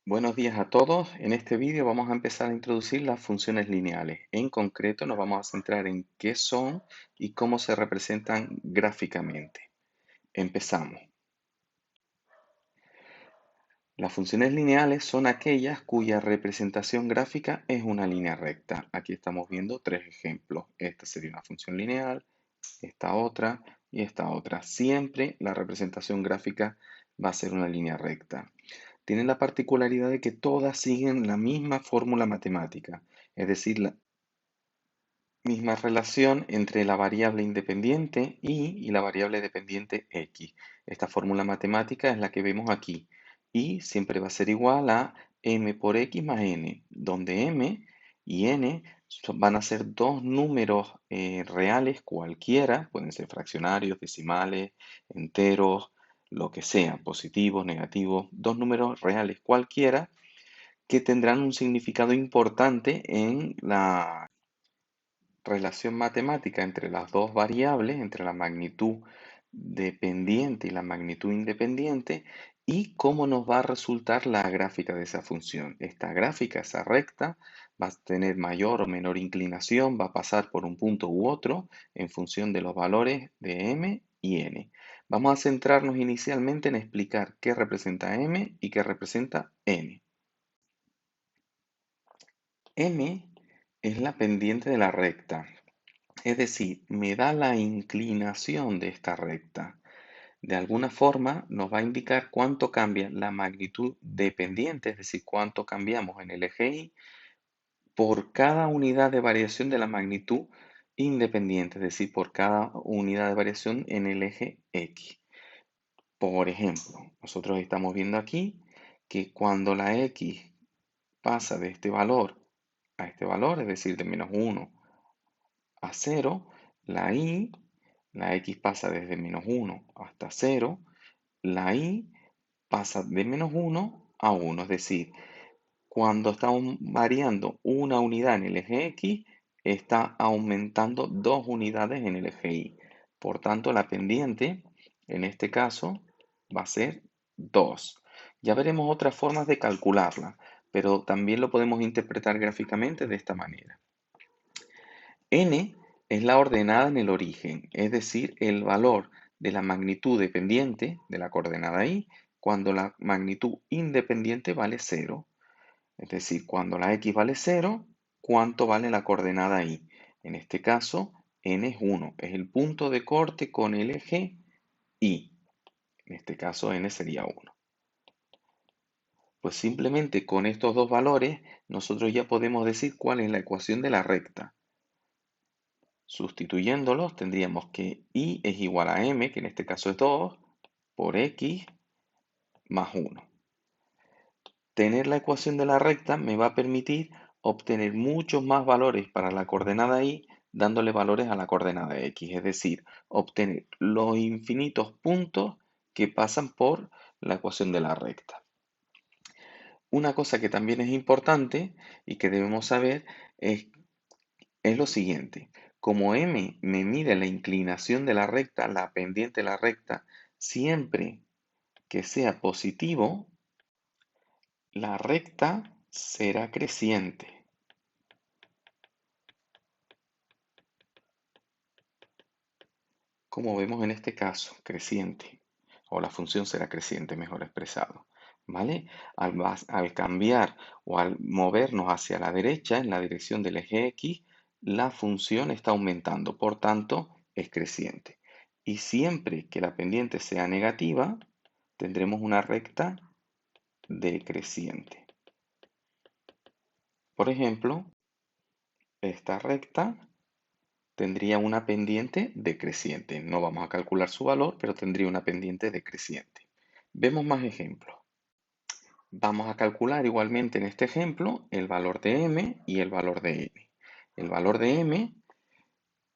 Buenos días a todos. En este vídeo vamos a empezar a introducir las funciones lineales. En concreto nos vamos a centrar en qué son y cómo se representan gráficamente. Empezamos. Las funciones lineales son aquellas cuya representación gráfica es una línea recta. Aquí estamos viendo tres ejemplos. Esta sería una función lineal, esta otra y esta otra. Siempre la representación gráfica va a ser una línea recta. Tienen la particularidad de que todas siguen la misma fórmula matemática, es decir, la misma relación entre la variable independiente y la variable dependiente x. Esta fórmula matemática es la que vemos aquí. Y siempre va a ser igual a m por x más n, donde m y n van a ser dos números reales cualquiera, pueden ser fraccionarios, decimales, enteros, lo que sea, positivos, negativos, dos números reales cualquiera que tendrán un significado importante en la relación matemática entre las dos variables, entre la magnitud dependiente y la magnitud independiente, y cómo nos va a resultar la gráfica de esa función. Esta gráfica, esa recta, va a tener mayor o menor inclinación, va a pasar por un punto u otro en función de los valores de m y n. Vamos a centrarnos inicialmente en explicar qué representa m y qué representa n. M es la pendiente de la recta, es decir, me da la inclinación de esta recta. De alguna forma nos va a indicar cuánto cambia la magnitud dependiente, es decir, cuánto cambiamos en el eje Y por cada unidad de variación de la magnitud independiente, es decir, por cada unidad de variación en el eje X. Por ejemplo, nosotros estamos viendo aquí que cuando la X pasa de este valor a este valor, es decir, de -1 a 0, la X pasa desde -1 hasta 0, la Y pasa de -1 a 1, es decir, cuando estamos variando una unidad en el eje X, está aumentando dos unidades en el eje Y. Por tanto, la pendiente, en este caso, va a ser 2. Ya veremos otras formas de calcularla, pero también lo podemos interpretar gráficamente de esta manera. N es la ordenada en el origen, es decir, el valor de la magnitud dependiente de la coordenada Y cuando la magnitud independiente vale 0. Es decir, cuando la X vale 0, ¿cuánto vale la coordenada Y? En este caso, N es 1, es el punto de corte con el eje Y. En este caso, N sería 1. Pues simplemente con estos dos valores, nosotros ya podemos decir cuál es la ecuación de la recta. Sustituyéndolos, tendríamos que Y es igual a M, que en este caso es 2, por X más 1. Tener la ecuación de la recta me va a permitir obtener muchos más valores para la coordenada Y dándole valores a la coordenada X, es decir, obtener los infinitos puntos que pasan por la ecuación de la recta. Una cosa que también es importante y que debemos saber es lo siguiente. Como M me mide la inclinación de la recta, la pendiente de la recta, siempre que sea positivo, la recta será creciente. Como vemos en este caso, creciente. O la función será creciente, mejor expresado. ¿Vale? Al cambiar o al movernos hacia la derecha, en la dirección del eje X, la función está aumentando, por tanto, es creciente. Y siempre que la pendiente sea negativa, tendremos una recta decreciente. Por ejemplo, esta recta tendría una pendiente decreciente. No vamos a calcular su valor, pero tendría una pendiente decreciente. Vemos más ejemplos. Vamos a calcular igualmente en este ejemplo el valor de m y el valor de n. El valor de m,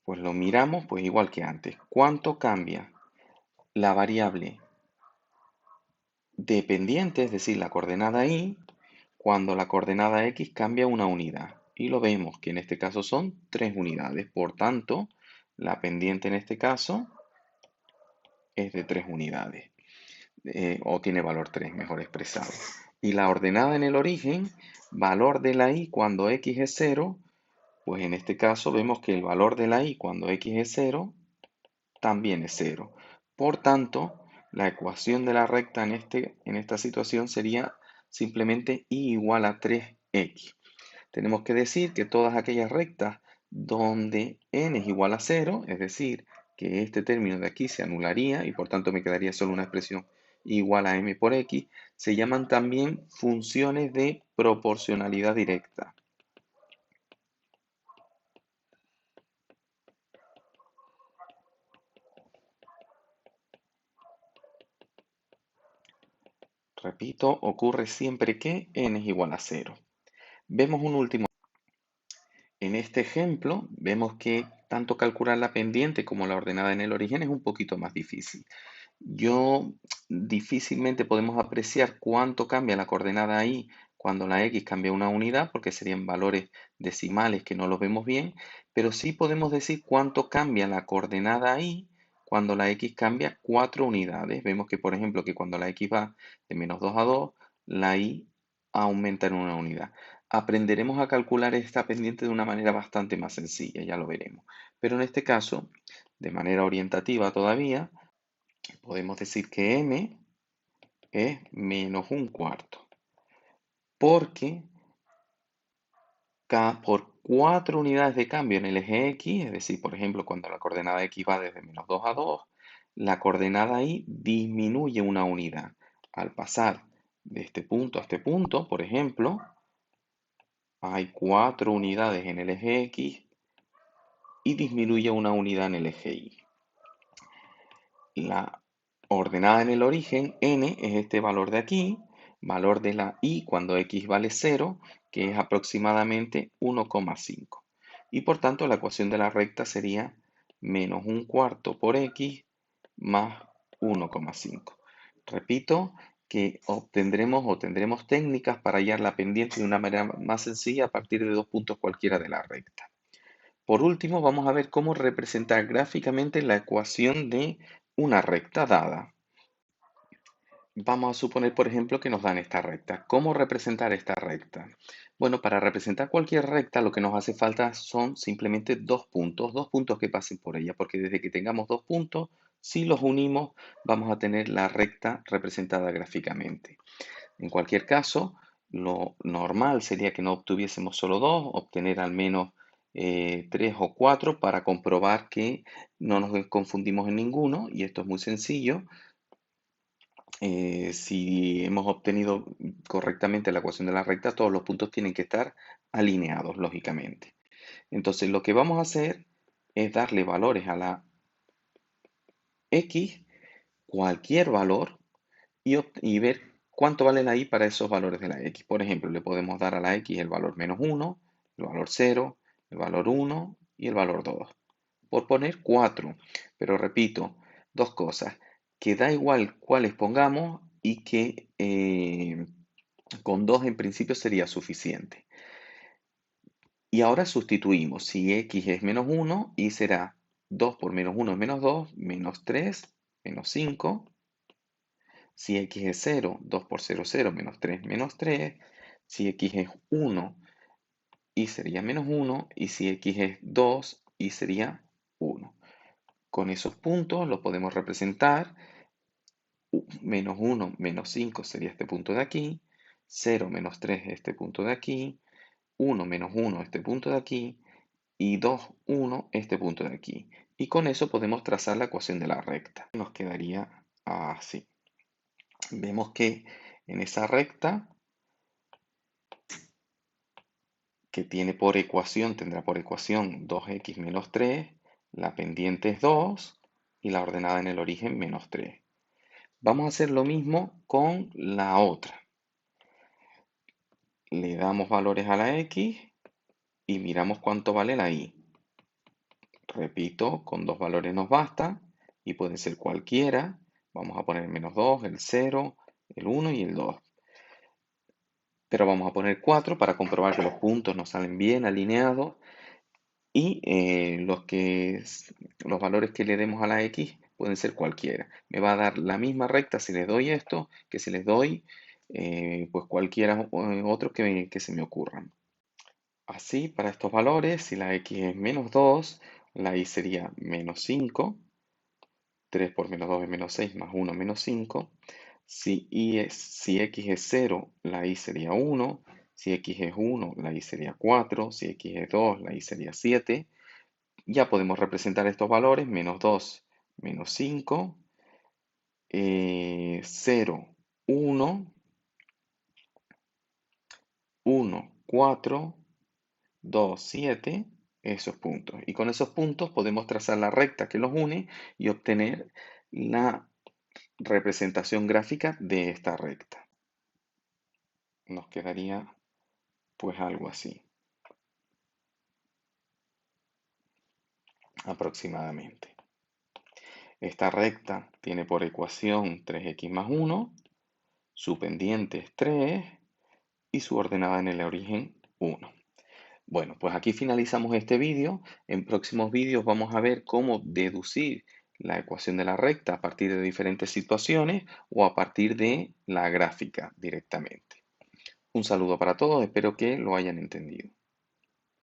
pues lo miramos pues igual que antes. ¿Cuánto cambia la variable dependiente, es decir, la coordenada y, cuando la coordenada x cambia una unidad? Y lo vemos que en este caso son 3 unidades. Por tanto, la pendiente en este caso es de 3 unidades. O tiene valor 3, mejor expresado. Y la ordenada en el origen, valor de la y cuando x es 0, pues en este caso vemos que el valor de la y cuando x es 0 también es 0. Por tanto, la ecuación de la recta en esta situación sería simplemente y igual a 3x. Tenemos que decir que todas aquellas rectas donde n es igual a 0, es decir, que este término de aquí se anularía y por tanto me quedaría solo una expresión igual a m por x, se llaman también funciones de proporcionalidad directa. Repito, ocurre siempre que n es igual a 0. Vemos un último. En este ejemplo, vemos que tanto calcular la pendiente como la ordenada en el origen es un poquito más difícil. Difícilmente podemos apreciar cuánto cambia la coordenada ahí cuando la x cambia una unidad, porque serían valores decimales que no los vemos bien, pero sí podemos decir cuánto cambia la coordenada ahí cuando la x cambia 4 unidades. Vemos que, por ejemplo, que cuando la x va de -2 a 2, la y aumenta en una unidad. Aprenderemos a calcular esta pendiente de una manera bastante más sencilla, ya lo veremos. Pero en este caso, de manera orientativa todavía, podemos decir que m es -1/4, porque por 4 unidades de cambio en el eje x, es decir, por ejemplo, cuando la coordenada x va desde -2 a 2, la coordenada y disminuye una unidad. Al pasar de este punto a este punto, por ejemplo, hay 4 unidades en el eje x y disminuye una unidad en el eje y. La ordenada en el origen, n, es este valor de aquí, valor de la y cuando x vale 0, que es aproximadamente 1,5. Y por tanto la ecuación de la recta sería -1/4 por x más 1,5. Repito que tendremos técnicas para hallar la pendiente de una manera más sencilla a partir de dos puntos cualquiera de la recta. Por último, vamos a ver cómo representar gráficamente la ecuación de una recta dada. Vamos a suponer, por ejemplo, que nos dan esta recta. ¿Cómo representar esta recta? Bueno, para representar cualquier recta lo que nos hace falta son simplemente dos puntos que pasen por ella, porque desde que tengamos dos puntos, si los unimos, vamos a tener la recta representada gráficamente. En cualquier caso, lo normal sería que no obtuviésemos solo dos, obtener al menos tres o cuatro para comprobar que no nos confundimos en ninguno, y esto es muy sencillo. Si hemos obtenido correctamente la ecuación de la recta, todos los puntos tienen que estar alineados, lógicamente. Entonces, lo que vamos a hacer es darle valores a la x, cualquier valor, y ver cuánto vale la y para esos valores de la x. Por ejemplo, le podemos dar a la x el valor -1, el valor 0, el valor 1 y el valor 2. Por poner 4. Pero repito, dos cosas. Que da igual cuáles pongamos y que con 2 en principio sería suficiente. Y ahora sustituimos. Si x es -1, y será 2 por -1 es -2, -3, -5. Si x es 0, 2 por 0, 0, -3, -3. Si x es 1, y sería -1. Y si x es 2, y sería 1. Con esos puntos lo podemos representar. -1, -5 sería este punto de aquí. 0, -3 este punto de aquí. 1, -1 este punto de aquí. Y 2, 1 este punto de aquí. Y con eso podemos trazar la ecuación de la recta. Nos quedaría así. Vemos que en esa recta que tiene por ecuación, tendrá por ecuación 2x menos 3, la pendiente es 2 y la ordenada en el origen -3. Vamos a hacer lo mismo con la otra. Le damos valores a la x y miramos cuánto vale la y. Repito, con dos valores nos basta y pueden ser cualquiera. Vamos a poner el -2, el 0, el 1 y el 2. Pero vamos a poner 4 para comprobar que los puntos nos salen bien alineados. Y los valores que le demos a la x pueden ser cualquiera. Me va a dar la misma recta si les doy esto que si les doy pues cualquiera otro que se me ocurran. Así, para estos valores, si la x es -2, la y sería -5. 3 por -2 es -6, más 1 -5. Si x es 0, la y sería 1. Si x es 1, la y sería 4. Si x es 2, la y sería 7. Ya podemos representar estos valores: -2, -5, 0, 1, 1, 4, 2, 7, esos puntos. Y con esos puntos podemos trazar la recta que los une y obtener la representación gráfica de esta recta. Nos quedaría pues algo así, aproximadamente. Esta recta tiene por ecuación 3x más 1, su pendiente es 3 y su ordenada en el origen 1. Bueno, pues aquí finalizamos este vídeo. En próximos vídeos vamos a ver cómo deducir la ecuación de la recta a partir de diferentes situaciones o a partir de la gráfica directamente. Un saludo para todos, espero que lo hayan entendido.